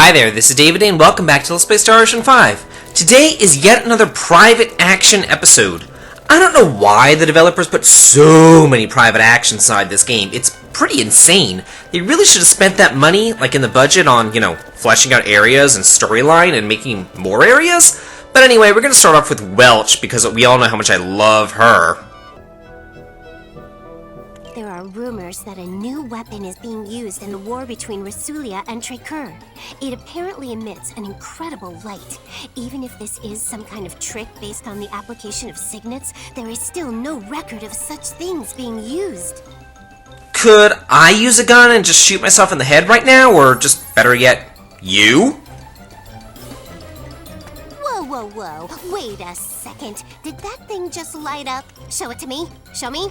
Hi there, this is David and welcome back to Let's Play Star Ocean 5. Today is yet another private action episode. I don't know why the developers put so many private actions inside this game. It's pretty insane. They really should have spent that money, like in the budget, on, fleshing out areas and storyline and making more areas. But anyway, we're going to start off with Welch, because we all know how much I love her. There are rumors that a new weapon is being used in the war between Rasulia and Trekur. It apparently emits an incredible light. Even if this is some kind of trick based on the application of signets, there is still no record of such things being used. Could I use a gun and just shoot myself in the head right now, or just better yet, you? Whoa. Wait a second. Did that thing just light up? Show it to me. Show me.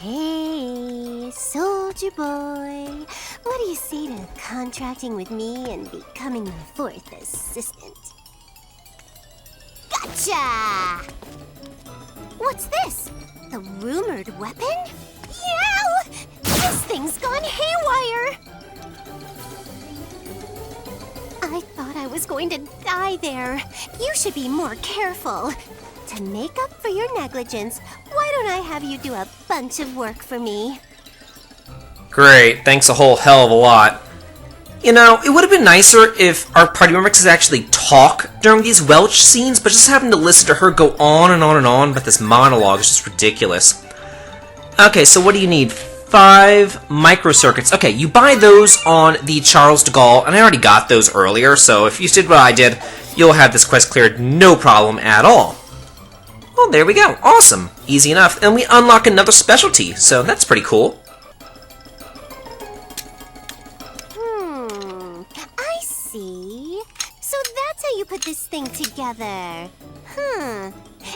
Hey, soldier boy. What do you say to contracting with me and becoming my fourth assistant? Gotcha! What's this? The rumored weapon? Yow! This thing's gone haywire! I thought I was going to die there. You should be more careful. To make up for your negligence, why don't I have you do a bunch of work for me? Great, thanks a whole hell of a lot. It would have been nicer if our party members could actually talk during these Welch scenes, but just having to listen to her go on and on and on about this monologue is just ridiculous. Okay, so what do you need? 5 microcircuits. Okay, you buy those on the Charles de Gaulle, and I already got those earlier, so if you did what I did, you'll have this quest cleared no problem at all. Well, there we go. Awesome. Easy enough. And we unlock another specialty, so that's pretty cool. I see. So that's how you put this thing together.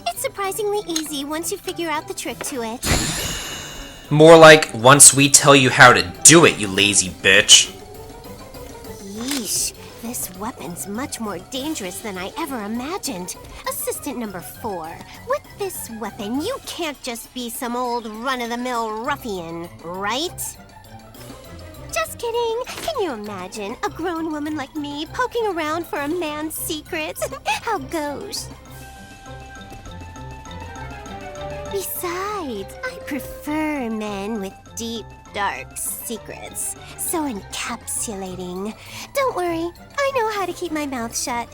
It's surprisingly easy once you figure out the trick to it. More like, once we tell you how to do it, you lazy bitch. Yeesh. This weapon's much more dangerous than I ever imagined. Assistant number 4, with this weapon, you can't just be some old run-of-the-mill ruffian, right? Just kidding. Can you imagine a grown woman like me poking around for a man's secrets? How goes? Besides, I prefer men with deep, dark secrets. So encapsulating. Don't worry, I know how to keep my mouth shut.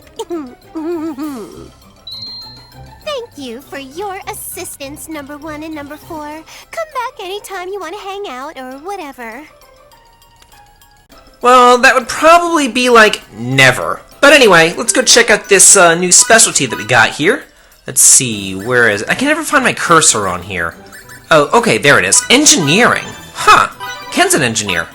Thank you for your assistance, number 1 and number 4. Come back anytime you want to hang out or whatever. Well, that would probably be like never. But anyway, let's go check out this new specialty that we got here. Let's see, where is it? I can never find my cursor on here. Oh, okay, there it is. Engineering. Huh. Ken's an engineer.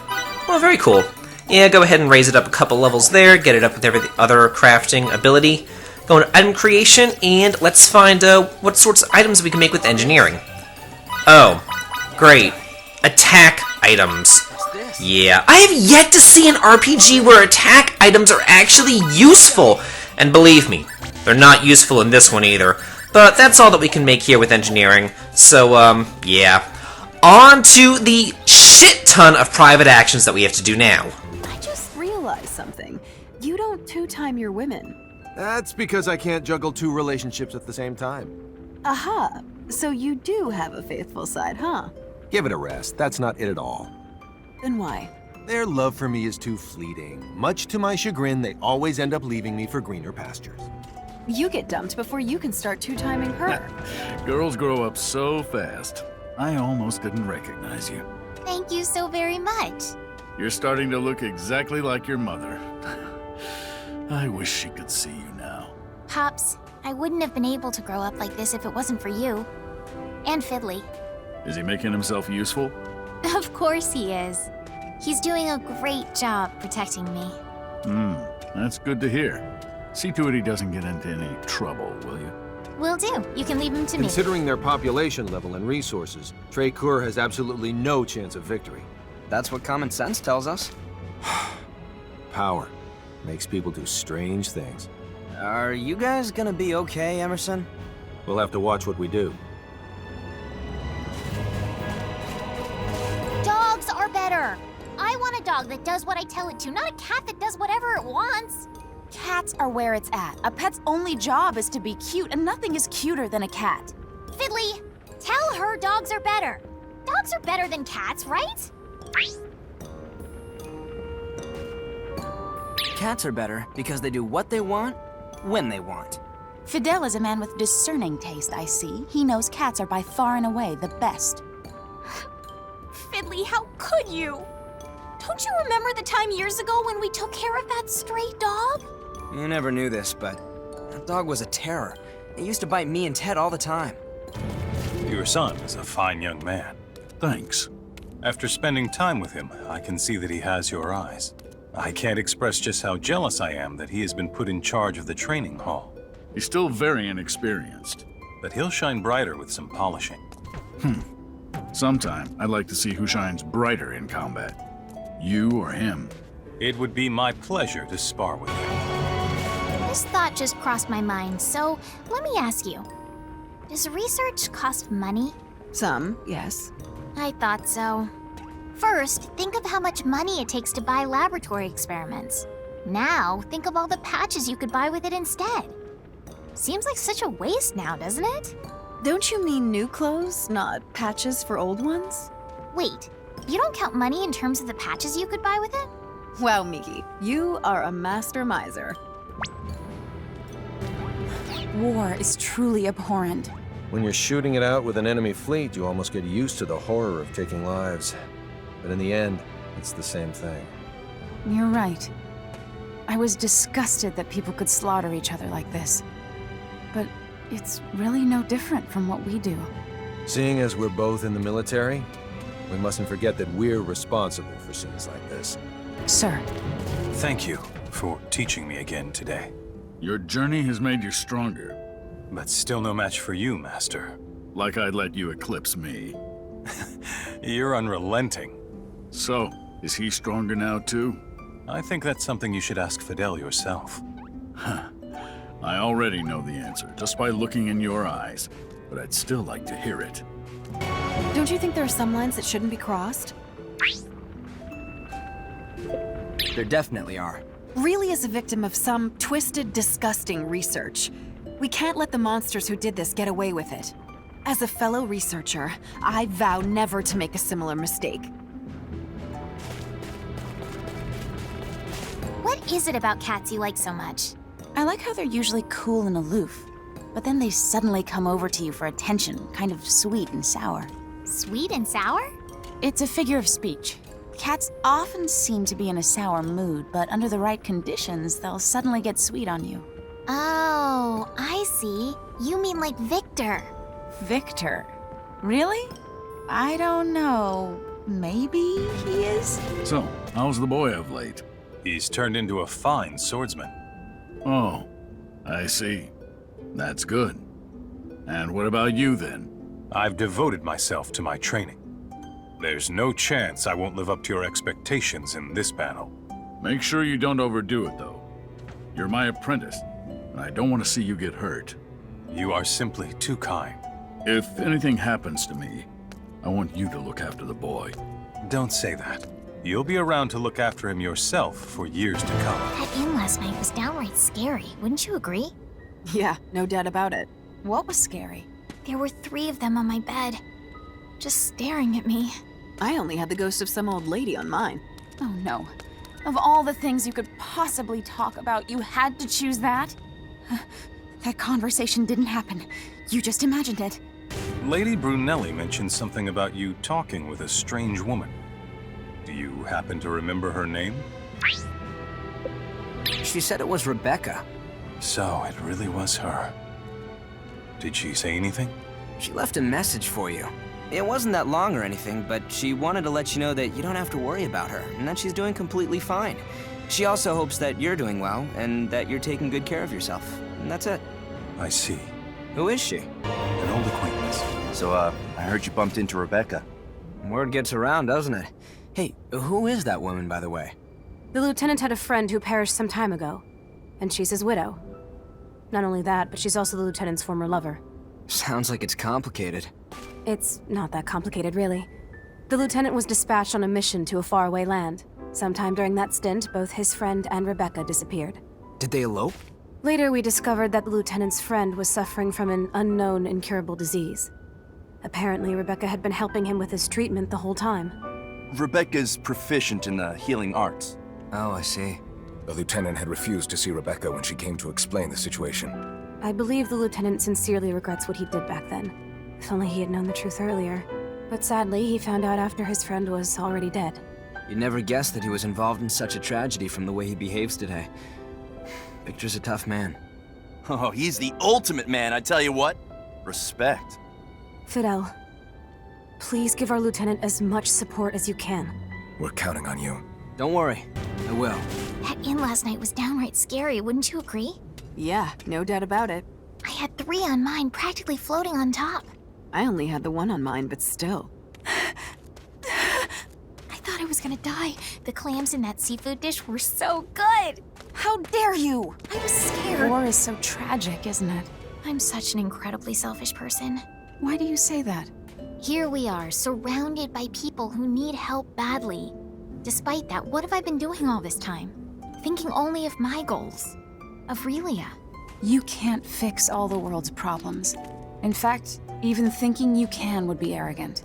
Well, very cool. Yeah, go ahead and raise it up a couple levels there, get it up with every other crafting ability. Go into item creation, and let's find what sorts of items we can make with engineering. Oh, great. Attack items. Yeah, I have yet to see an RPG where attack items are actually useful. And believe me, they're not useful in this one either. But that's all that we can make here with engineering. So, yeah. On to the shit ton of private actions that we have to do now. I just realized something. You don't two-time your women. That's because I can't juggle 2 relationships at the same time. Aha! So you do have a faithful side, huh? Give it a rest. That's not it at all. Then why? Their love for me is too fleeting. Much to my chagrin, they always end up leaving me for greener pastures. You get dumped before you can start two-timing her. Girls grow up so fast. I almost didn't recognize you. Thank you so very much. You're starting to look exactly like your mother. I wish she could see you now. Pops, I wouldn't have been able to grow up like this if it wasn't for you. And Fiddly. Is he making himself useful? Of course he is. He's doing a great job protecting me. That's good to hear. See to it he doesn't get into any trouble, will you? Will do. You can leave him to me. Considering their population level and resources, Trekur has absolutely no chance of victory. That's what common sense tells us. Power makes people do strange things. Are you guys gonna be okay, Emerson? We'll have to watch what we do. Dogs are better. I want a dog that does what I tell it to, not a cat that does whatever it wants. Cats are where it's at. A pet's only job is to be cute, and nothing is cuter than a cat. Fiddly, tell her dogs are better. Dogs are better than cats, right? Cats are better because they do what they want, when they want. Fidel is a man with discerning taste, I see. He knows cats are by far and away the best. Fiddly, how could you? Don't you remember the time years ago when we took care of that stray dog? You never knew this, but that dog was a terror. It used to bite me and Ted all the time. Your son is a fine young man. Thanks. After spending time with him, I can see that he has your eyes. I can't express just how jealous I am that he has been put in charge of the training hall. He's still very inexperienced. But he'll shine brighter with some polishing. Sometime, I'd like to see who shines brighter in combat. You or him. It would be my pleasure to spar with him. This thought just crossed my mind, so let me ask you. Does research cost money? Some, yes. I thought so. First, think of how much money it takes to buy laboratory experiments. Now, think of all the patches you could buy with it instead. Seems like such a waste now, doesn't it? Don't you mean new clothes, not patches for old ones? Wait, you don't count money in terms of the patches you could buy with it? Wow, Miki, you are a master miser. War is truly abhorrent. When you're shooting it out with an enemy fleet, you almost get used to the horror of taking lives. But in the end, it's the same thing. You're right. I was disgusted that people could slaughter each other like this. But it's really no different from what we do. Seeing as we're both in the military, we mustn't forget that we're responsible for scenes like this. Sir. Thank you for teaching me again today. Your journey has made you stronger. But still no match for you, Master. Like I'd let you eclipse me. You're unrelenting. So, is he stronger now too? I think that's something you should ask Fidel yourself. I already know the answer, just by looking in your eyes. But I'd still like to hear it. Don't you think there are some lines that shouldn't be crossed? There definitely are. Really is a victim of some twisted, disgusting research. We can't let the monsters who did this get away with it. As a fellow researcher, I vow never to make a similar mistake. What is it about cats you like so much? I like how they're usually cool and aloof, but then they suddenly come over to you for attention, kind of sweet and sour. Sweet and sour? It's a figure of speech. Cats often seem to be in a sour mood, but under the right conditions, they'll suddenly get sweet on you. Oh, I see. You mean like Victor. Victor? Really? I don't know. Maybe he is? So, how's the boy of late? He's turned into a fine swordsman. Oh, I see. That's good. And what about you then? I've devoted myself to my training. There's no chance I won't live up to your expectations in this battle. Make sure you don't overdo it, though. You're my apprentice, and I don't want to see you get hurt. You are simply too kind. If anything happens to me, I want you to look after the boy. Don't say that. You'll be around to look after him yourself for years to come. That inn last night was downright scary, wouldn't you agree? Yeah, no doubt about it. What was scary? There were 3 of them on my bed, just staring at me. I only had the ghost of some old lady on mine. Oh no. Of all the things you could possibly talk about, you had to choose that? That conversation didn't happen. You just imagined it. Lady Brunelli mentioned something about you talking with a strange woman. Do you happen to remember her name? She said it was Rebecca. So it really was her. Did she say anything? She left a message for you. It wasn't that long or anything, but she wanted to let you know that you don't have to worry about her, and that she's doing completely fine. She also hopes that you're doing well, and that you're taking good care of yourself. And that's it. I see. Who is she? An old acquaintance. So, I heard you bumped into Rebecca. Word gets around, doesn't it? Hey, who is that woman, by the way? The lieutenant had a friend who perished some time ago, and she's his widow. Not only that, but she's also the lieutenant's former lover. Sounds like it's complicated. It's not that complicated, really. The lieutenant was dispatched on a mission to a faraway land. Sometime during that stint, both his friend and Rebecca disappeared. Did they elope? Later, we discovered that the lieutenant's friend was suffering from an unknown incurable disease. Apparently, Rebecca had been helping him with his treatment the whole time. Rebecca's proficient in the healing arts. Oh, I see. The lieutenant had refused to see Rebecca when she came to explain the situation. I believe the lieutenant sincerely regrets what he did back then. If only he had known the truth earlier. But sadly, he found out after his friend was already dead. You'd never guess that he was involved in such a tragedy from the way he behaves today. Victor's a tough man. Oh, he's the ultimate man, I tell you what. Respect. Fidel, please give our lieutenant as much support as you can. We're counting on you. Don't worry, I will. That inn last night was downright scary, wouldn't you agree? Yeah, no doubt about it. I had 3 on mine practically floating on top. I only had the 1 on mine, but still. I thought I was gonna die. The clams in that seafood dish were so good. How dare you? I was scared. War is so tragic, isn't it? I'm such an incredibly selfish person. Why do you say that? Here we are, surrounded by people who need help badly. Despite that, what have I been doing all this time? Thinking only of my goals. Of Relia. You can't fix all the world's problems. In fact, even thinking you can would be arrogant.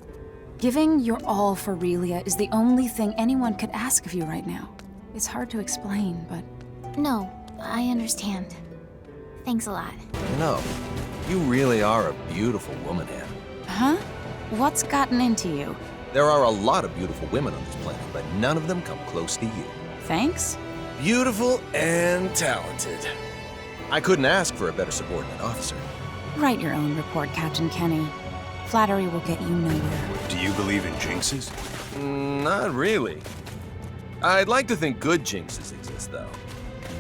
Giving your all for Relia is the only thing anyone could ask of you right now. It's hard to explain, but... No, I understand. Thanks a lot. You know, you really are a beautiful woman, Anne. Huh? What's gotten into you? There are a lot of beautiful women on this planet, but none of them come close to you. Thanks? Beautiful and talented. I couldn't ask for a better subordinate officer. Write your own report, Captain Kenny. Flattery will get you nowhere. Do you believe in jinxes? Not really. I'd like to think good jinxes exist, though.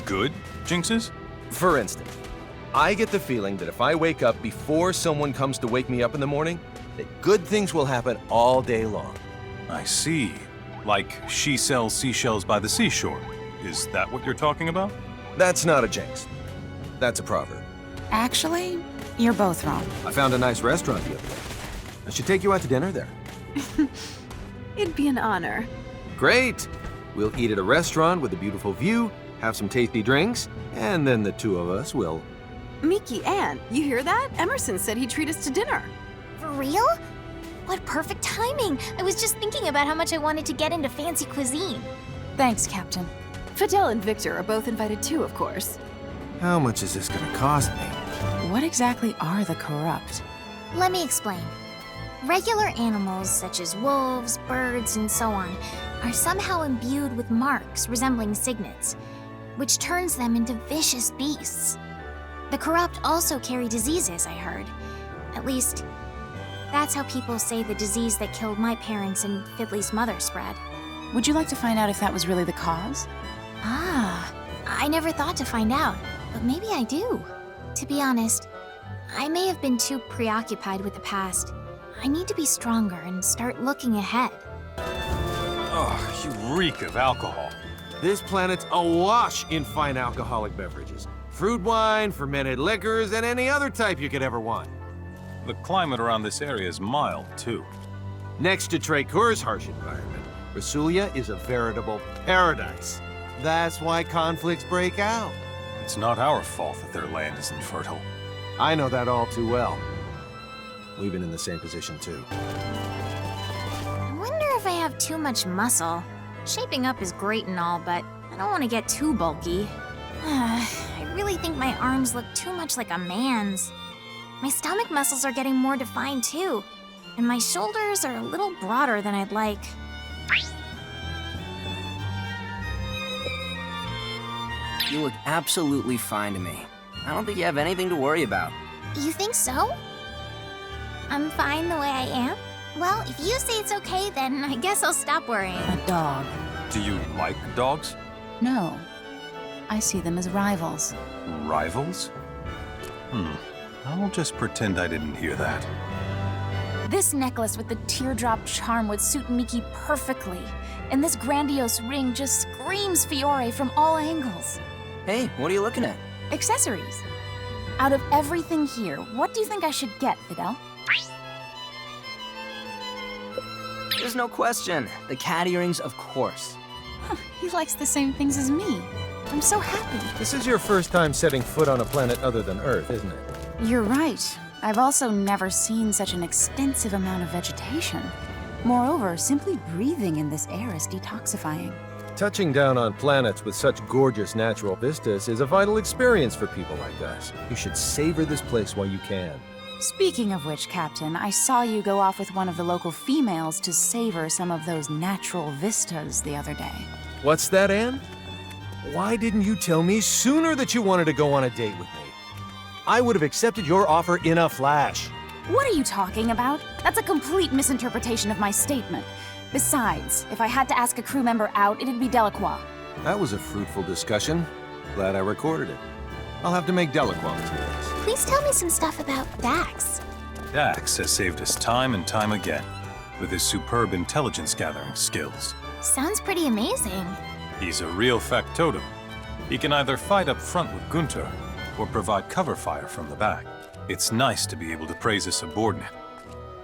Good jinxes? For instance, I get the feeling that if I wake up before someone comes to wake me up in the morning, that good things will happen all day long. I see. Like she sells seashells by the seashore. Is that what you're talking about? That's not a jinx. That's a proverb. Actually, you're both wrong. I found a nice restaurant the other day. I should take you out to dinner there. It'd be an honor. Great! We'll eat at a restaurant with a beautiful view, have some tasty drinks, and then the two of us will... Miki, Anne, you hear that? Emerson said he'd treat us to dinner. For real? What perfect timing! I was just thinking about how much I wanted to get into fancy cuisine. Thanks, Captain. Fidel and Victor are both invited too, of course. How much is this gonna cost me? What exactly are the corrupt? Let me explain. Regular animals, such as wolves, birds, and so on, are somehow imbued with marks resembling signets, which turns them into vicious beasts. The corrupt also carry diseases, I heard. At least, that's how people say the disease that killed my parents and Fidley's mother spread. Would you like to find out if that was really the cause? Ah, I never thought to find out, but maybe I do. To be honest, I may have been too preoccupied with the past. I need to be stronger and start looking ahead. Oh, you reek of alcohol. This planet's awash in fine alcoholic beverages. Fruit wine, fermented liquors, and any other type you could ever want. The climate around this area is mild, too. Next to Trakur's harsh environment, Rasulia is a veritable paradise. That's why conflicts break out. It's not our fault that their land is infertile. I know that all too well. We've been in the same position, too. I wonder if I have too much muscle. Shaping up is great and all, but I don't want to get too bulky. I really think my arms look too much like a man's. My stomach muscles are getting more defined, too. And my shoulders are a little broader than I'd like. You look absolutely fine to me. I don't think you have anything to worry about. You think so? I'm fine the way I am? Well, if you say it's okay, then I guess I'll stop worrying. A dog. Do you like dogs? No. I see them as rivals. Rivals? I'll just pretend I didn't hear that. This necklace with the teardrop charm would suit Miki perfectly. And this grandiose ring just screams Fiore from all angles. Hey, what are you looking at? Accessories. Out of everything here, what do you think I should get, Fidel? There's no question. The cat earrings, of course. He likes the same things as me. I'm so happy. This is your first time setting foot on a planet other than Earth, isn't it? You're right. I've also never seen such an extensive amount of vegetation. Moreover, simply breathing in this air is detoxifying. Touching down on planets with such gorgeous natural vistas is a vital experience for people like us. You should savor this place while you can. Speaking of which, Captain, I saw you go off with one of the local females to savor some of those natural vistas the other day. What's that, Anne? Why didn't you tell me sooner that you wanted to go on a date with me? I would have accepted your offer in a flash. What are you talking about? That's a complete misinterpretation of my statement. Besides, if I had to ask a crew member out, it'd be Delacroix. That was a fruitful discussion. Glad I recorded it. I'll have to make Delacroix materials. Please tell me some stuff about Dax. Dax has saved us time and time again with his superb intelligence-gathering skills. Sounds pretty amazing. He's a real factotum. He can either fight up front with Gunter or provide cover fire from the back. It's nice to be able to praise a subordinate.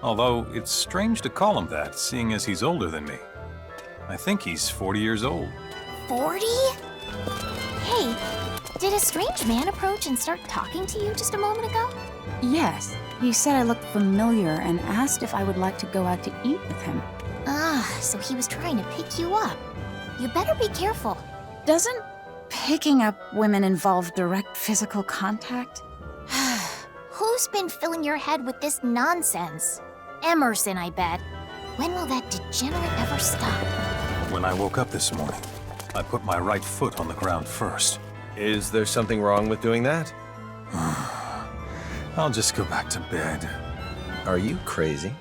Although, it's strange to call him that, seeing as he's older than me. I think he's 40 years old. 40? Hey, did a strange man approach and start talking to you just a moment ago? Yes, he said I looked familiar and asked if I would like to go out to eat with him. Ah, so he was trying to pick you up. You better be careful. Doesn't picking up women involve direct physical contact? Who's been filling your head with this nonsense? Emerson, I bet. When will that degenerate ever stop? When I woke up this morning, I put my right foot on the ground first. Is there something wrong with doing that? I'll just go back to bed. Are you crazy?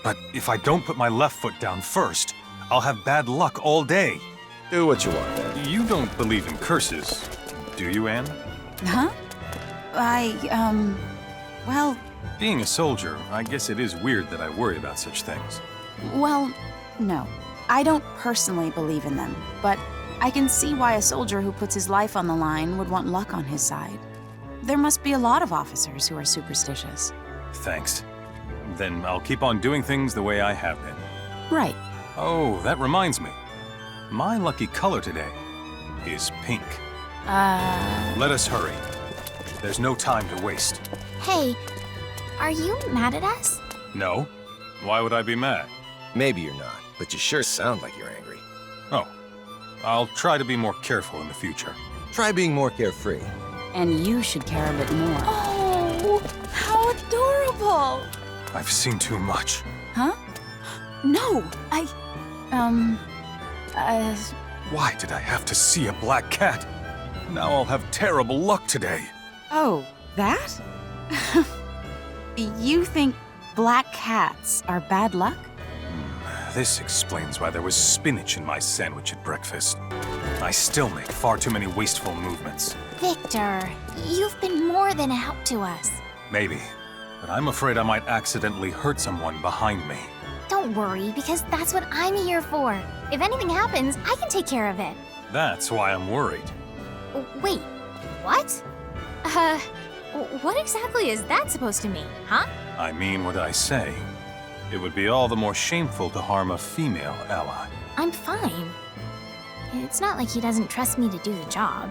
But if I don't put my left foot down first, I'll have bad luck all day. Do what you want, then. You don't believe in curses, do you, Anne? Huh? Well, Being a soldier, I guess it is weird that I worry about such things. well, no. I don't personally believe in them, but I can see why a soldier who puts his life on the line would want luck on his side. There must be a lot of officers who are superstitious. Thanks. Then I'll keep on doing things the way I have been. Right. Oh, that reminds me. My lucky color today is pink. Let us hurry. There's no time to waste. Hey, are you mad at us? No? Why would I be mad? Maybe you're not, but you sure sound like you're angry. Oh, I'll try to be more careful in the future. Try being more carefree. And you should care a bit more. Oh, how adorable! I've seen too much. Huh? No, Why did I have to see a black cat? Now I'll have terrible luck today. Oh, that? You think black cats are bad luck? This explains why there was spinach in my sandwich at breakfast. I still make far too many wasteful movements. Victor, you've been more than a help to us. Maybe, but I'm afraid I might accidentally hurt someone behind me. Don't worry, because that's what I'm here for. If anything happens, I can take care of it. That's why I'm worried. Wait, what? What exactly is that supposed to mean, huh? I mean what I say. It would be all the more shameful to harm a female ally. I'm fine. It's not like he doesn't trust me to do the job.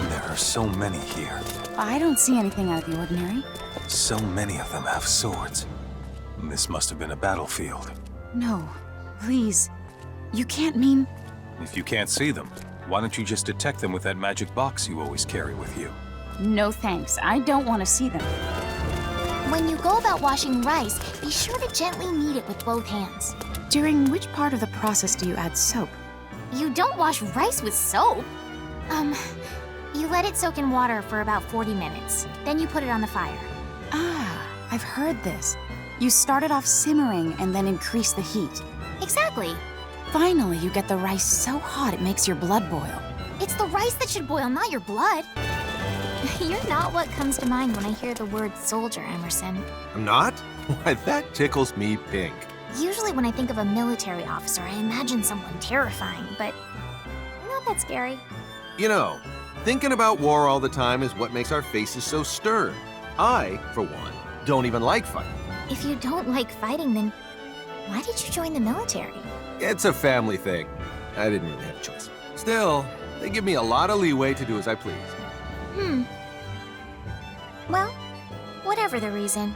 There are so many here. I don't see anything out of the ordinary. So many of them have swords. This must have been a battlefield. No, please. You can't mean... If you can't see them, why don't you just detect them with that magic box you always carry with you? No thanks, I don't want to see them. When you go about washing rice, be sure to gently knead it with both hands. During which part of the process do you add soap? You don't wash rice with soap. You let it soak in water for about 40 minutes. Then you put it on the fire. Ah, I've heard this. You start it off simmering and then increase the heat. Exactly. Finally, you get the rice so hot it makes your blood boil. It's the rice that should boil, not your blood. You're not what comes to mind when I hear the word soldier, Emerson. I'm not? Why, that tickles me pink. Usually when I think of a military officer, I imagine someone terrifying, but not that scary. You know, thinking about war all the time is what makes our faces so stern. I, for one, don't even like fighting. If you don't like fighting, then why did you join the military? It's a family thing. I didn't really have a choice. Still, they give me a lot of leeway to do as I please. Well, whatever the reason,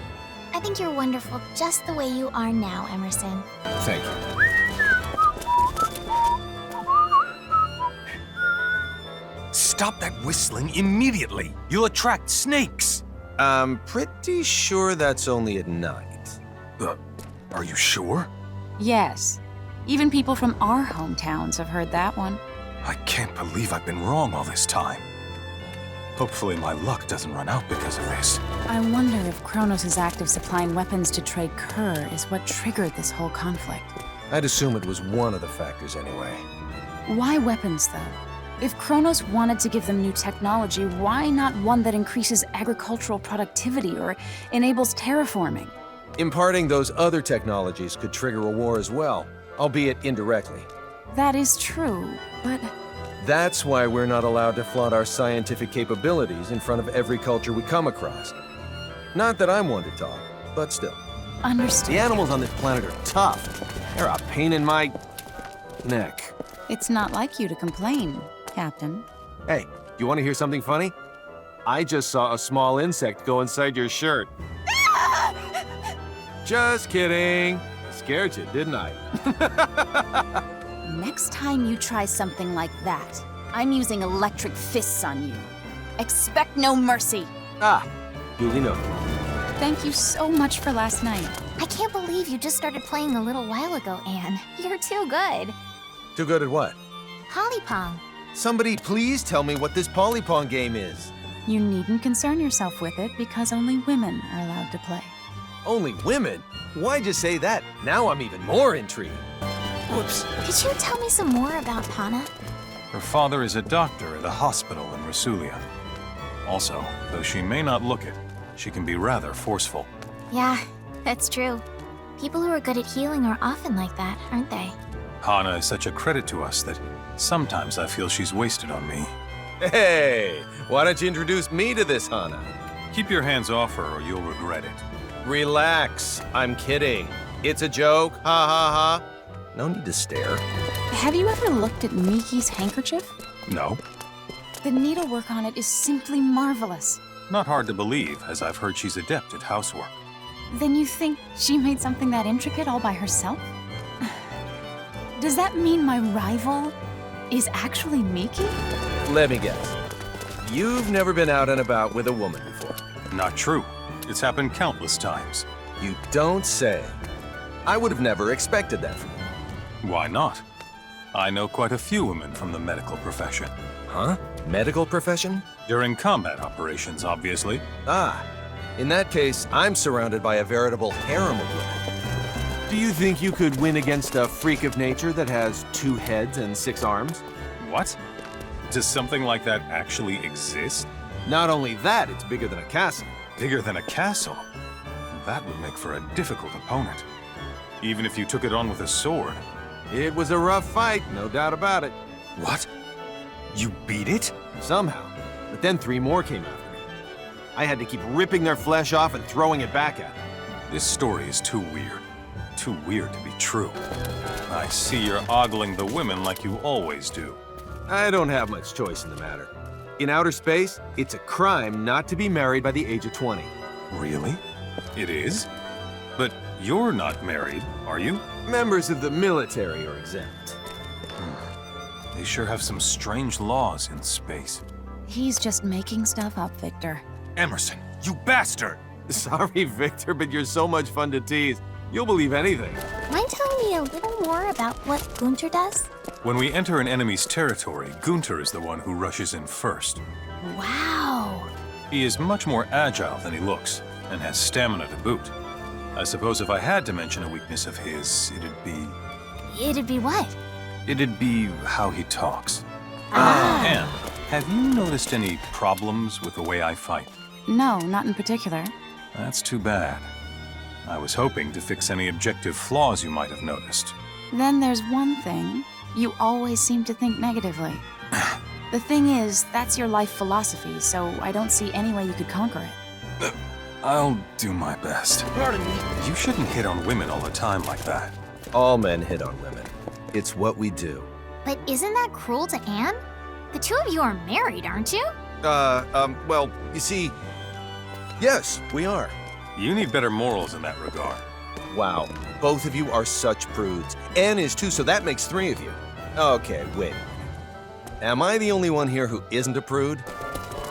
I think you're wonderful just the way you are now, Emerson. Thank you. Stop that whistling immediately! You'll attract snakes! I'm pretty sure that's only at night. Are you sure? Yes. Even people from our hometowns have heard that one. I can't believe I've been wrong all this time. Hopefully my luck doesn't run out because of this. I wonder if Kronos' act of supplying weapons to trade Kerr is what triggered this whole conflict. I'd assume it was one of the factors anyway. Why weapons, though? If Kronos wanted to give them new technology, why not one that increases agricultural productivity or enables terraforming? Imparting those other technologies could trigger a war as well, albeit indirectly. That is true, but... That's why we're not allowed to flaunt our scientific capabilities in front of every culture we come across. Not that I'm one to talk, but still. Understood. The animals on this planet are tough. They're a pain in my... neck. It's not like you to complain, Captain. Hey, you want to hear something funny? I just saw a small insect go inside your shirt. Just kidding. Scared you, didn't I? Next time you try something like that, I'm using electric fists on you. Expect no mercy. Ah, duly noted. Thank you so much for last night. I can't believe you just started playing a little while ago, Anne. You're too good. Too good at what? Polypong. Somebody please tell me what this Polypong game is. You needn't concern yourself with it because only women are allowed to play. Only women? Why'd you say that? Now I'm even more intrigued. Whoops. Could you tell me some more about Hana? Her father is a doctor at a hospital in Rasulia. Also, though she may not look it, she can be rather forceful. Yeah, that's true. People who are good at healing are often like that, aren't they? Hana is such a credit to us that sometimes I feel she's wasted on me. Hey, why don't you introduce me to this Hana? Keep your hands off her or you'll regret it. Relax, I'm kidding. It's a joke, ha ha ha. No need to stare. Have you ever looked at Miki's handkerchief? No, The needlework on it is simply marvelous. not hard to believe, as I've heard she's adept at housework. Then you think she made something that intricate all by herself? Does that mean my rival is actually Miki? Let me guess. You've never been out and about with a woman before. Not true. It's happened countless times. You don't say. I would have never expected that from you. Why not? I know quite a few women from the medical profession. Huh? Medical profession? During combat operations, obviously. Ah, in that case, I'm surrounded by a veritable harem of women. Do you think you could win against a freak of nature that has 2 heads and 6 arms? What? Does something like that actually exist? Not only that, it's bigger than a castle. Bigger than a castle? That would make for a difficult opponent. Even if you took it on with a sword. It was a rough fight, no doubt about it. What? You beat it? Somehow. But then 3 more came after me. I had to keep ripping their flesh off and throwing it back at them. This story is too weird. Too weird to be true. I see you're ogling the women like you always do. I don't have much choice in the matter. In outer space, it's a crime not to be married by the age of 20. Really? It is? But you're not married, are you? Members of the military are exempt. They sure have some strange laws in space. He's just making stuff up, Victor. Emerson, you bastard! Sorry, Victor, but you're so much fun to tease. You'll believe anything. Mind telling me a little more about what Gunter does? When we enter an enemy's territory, Gunter is the one who rushes in first. Wow. He is much more agile than he looks, and has stamina to boot. I suppose if I had to mention a weakness of his, It'd be what? it'd be how he talks. Ah. And have you noticed any problems with the way I fight? No, not in particular. That's too bad. I was hoping to fix any objective flaws you might have noticed. Then there's one thing. You always seem to think negatively. The thing is, that's your life philosophy, so I don't see any way you could conquer it. I'll do my best. Pardon me. You shouldn't hit on women all the time like that. All men hit on women. It's what we do. But isn't that cruel to Anne? The two of you are married, aren't you? Well, you see... Yes, we are. You need better morals in that regard. Wow, both of you are such prudes. Anne is too, so that makes 3 of you. Okay, wait. Am I the only one here who isn't a prude?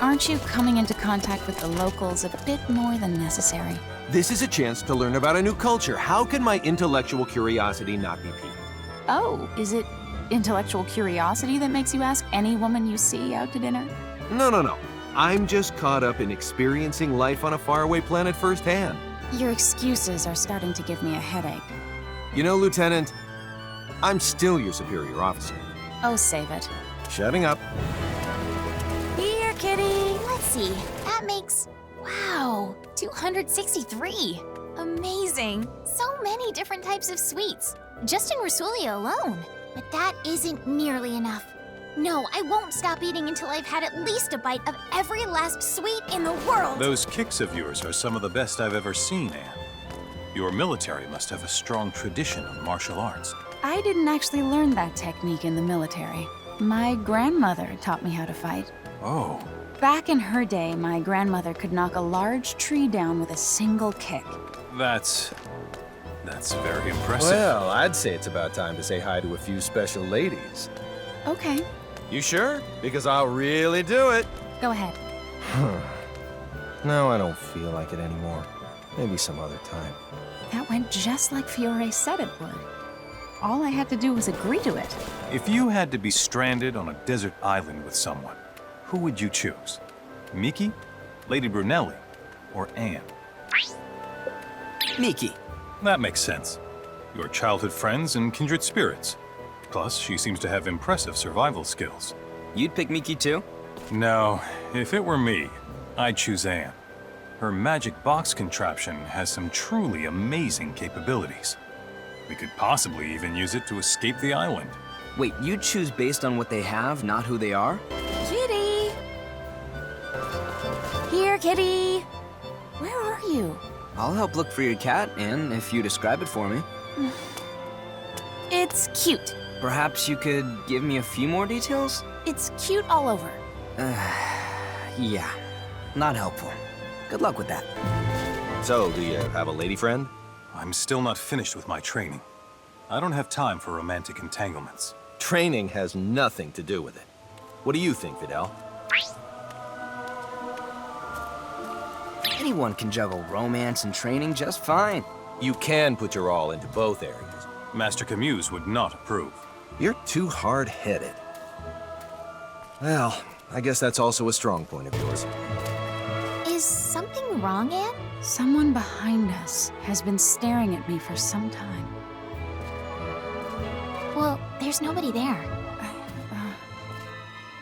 Aren't you coming into contact with the locals a bit more than necessary? This is a chance to learn about a new culture. How can my intellectual curiosity not be piqued? Oh, is it intellectual curiosity that makes you ask any woman you see out to dinner? No. I'm just caught up in experiencing life on a faraway planet firsthand. Your excuses are starting to give me a headache. You know, Lieutenant, I'm still your superior officer. Oh, save it. Shutting up. Here, kitty! Let's see. That makes... Wow, 263. Amazing. So many different types of sweets. Just in Rasulia alone. But that isn't nearly enough. No, I won't stop eating until I've had at least a bite of every last sweet in the world. Those kicks of yours are some of the best I've ever seen, Anne. Your military must have a strong tradition of martial arts. I didn't actually learn that technique in the military. My grandmother taught me how to fight. Oh. Back in her day, my grandmother could knock a large tree down with a single kick. That's very impressive. Well, I'd say it's about time to say hi to a few special ladies. Okay, You sure? Because I'll really do it. go ahead. No, I don't feel like it anymore. Maybe some other time. That went just like Fiore said it would. All I had to do was agree to it. If you had to be stranded on a desert island with someone, who would you choose? Miki, Lady Brunelli, or Anne? Miki. That makes sense. You're childhood friends and kindred spirits. Plus, she seems to have impressive survival skills. You'd pick Miki too? No, if it were me, I'd choose Anne. Her magic box contraption has some truly amazing capabilities. We could possibly even use it to escape the island. Wait, you'd choose based on what they have, not who they are? Kitty! Here, kitty! Where are you? I'll help look for your cat, Anne, if you describe it for me. It's cute. Perhaps you could give me a few more details? It's cute all over. Yeah. Not helpful. Good luck with that. So, do you have a lady friend? I'm still not finished with my training. I don't have time for romantic entanglements. Training has nothing to do with it. What do you think, Fidel? Anyone can juggle romance and training just fine. You can put your all into both areas. Master Camus would not approve. You're too hard-headed. Well, I guess that's also a strong point of yours. Is something wrong, Anne? Someone behind us has been staring at me for some time. Well, there's nobody there.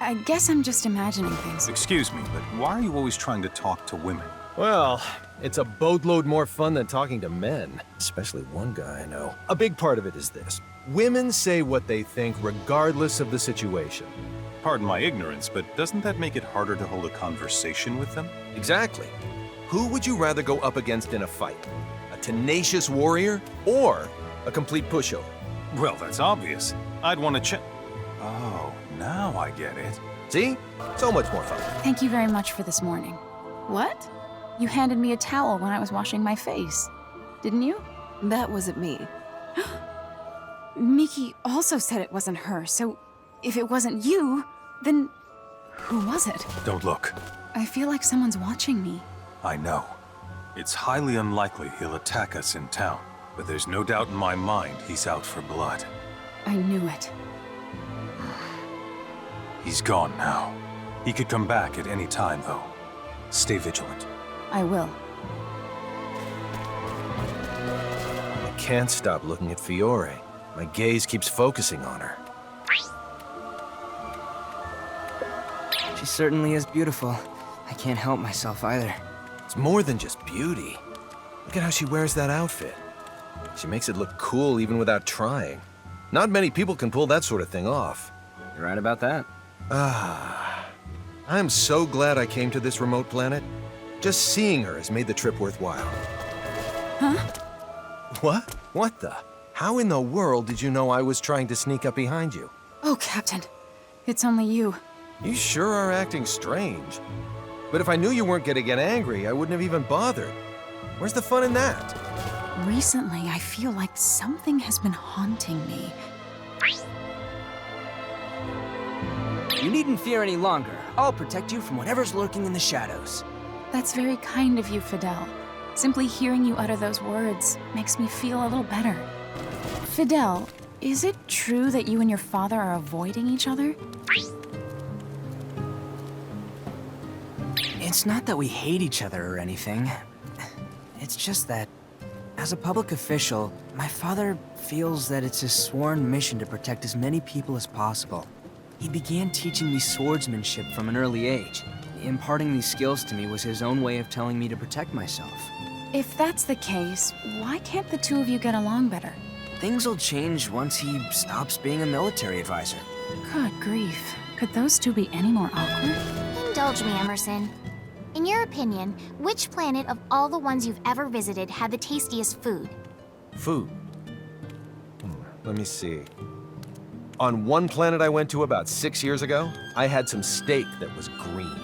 I guess I'm just imagining things. Excuse me, but why are you always trying to talk to women? Well, it's a boatload more fun than talking to men. Especially one guy I know. A big part of it is this. Women say what they think regardless of the situation. Pardon my ignorance, but doesn't that make it harder to hold a conversation with them? Exactly. Who would you rather go up against in a fight? A tenacious warrior or a complete pushover? Well, that's obvious. I'd want to check. Oh, now I get it. See? So much more fun. Thank you very much for this morning. What? You handed me a towel when I was washing my face, didn't you? That wasn't me. Miki also said it wasn't her, so if it wasn't you, then who was it? Don't look. I feel like someone's watching me. I know. It's highly unlikely he'll attack us in town, but there's no doubt in my mind he's out for blood. I knew it. He's gone now. He could come back at any time, though. Stay vigilant. I will. I can't stop looking at Fiore. My gaze keeps focusing on her. She certainly is beautiful. I can't help myself either. It's more than just beauty. Look at how she wears that outfit. She makes it look cool even without trying. Not many people can pull that sort of thing off. You're right about that. I'm so glad I came to this remote planet. Just seeing her has made the trip worthwhile. Huh? What? What the? How in the world did you know I was trying to sneak up behind you? Oh, Captain. It's only you. You sure are acting strange. But if I knew you weren't gonna get angry, I wouldn't have even bothered. Where's the fun in that? Recently, I feel like something has been haunting me. You needn't fear any longer. I'll protect you from whatever's lurking in the shadows. That's very kind of you, Fidel. Simply hearing you utter those words makes me feel a little better. Fidel, is it true that you and your father are avoiding each other? It's not that we hate each other or anything. It's just that, as a public official, my father feels that it's his sworn mission to protect as many people as possible. He began teaching me swordsmanship from an early age. Imparting these skills to me was his own way of telling me to protect myself. If that's the case, why can't the two of you get along better? Things will change once he stops being a military advisor. Good grief. Could those two be any more awkward? Indulge me, Emerson. In your opinion, which planet of all the ones you've ever visited had the tastiest food? Food. Let me see. On one planet I went to about 6 years ago, I had some steak that was green.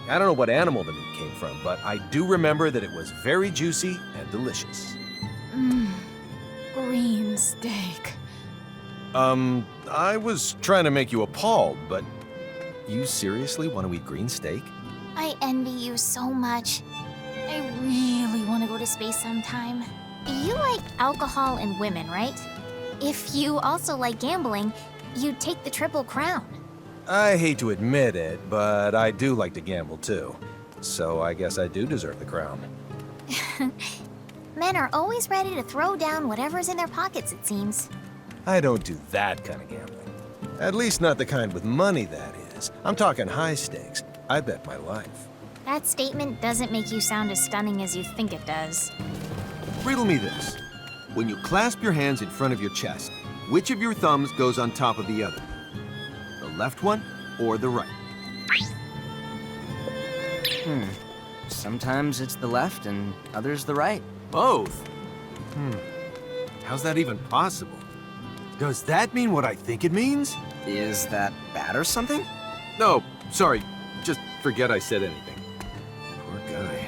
I don't know what animal the meat came from, but I do remember that it was very juicy and delicious. Green steak. I was trying to make you appalled, but you seriously want to eat green steak? I envy you so much. I really want to go to space sometime. You like alcohol and women, right? If you also like gambling, you'd take the Triple Crown. I hate to admit it, but I do like to gamble too. So I guess I do deserve the crown. Men are always ready to throw down whatever's in their pockets, it seems. I don't do that kind of gambling. At least not the kind with money, that is. I'm talking high stakes. I bet my life. That statement doesn't make you sound as stunning as you think it does. Riddle me this. When you clasp your hands in front of your chest, which of your thumbs goes on top of the other? The left one or the right? Sometimes it's the left and others the right. Both? How's that even possible? Does that mean what I think it means? Is that bad or something? No, sorry. Just forget I said anything. Poor guy.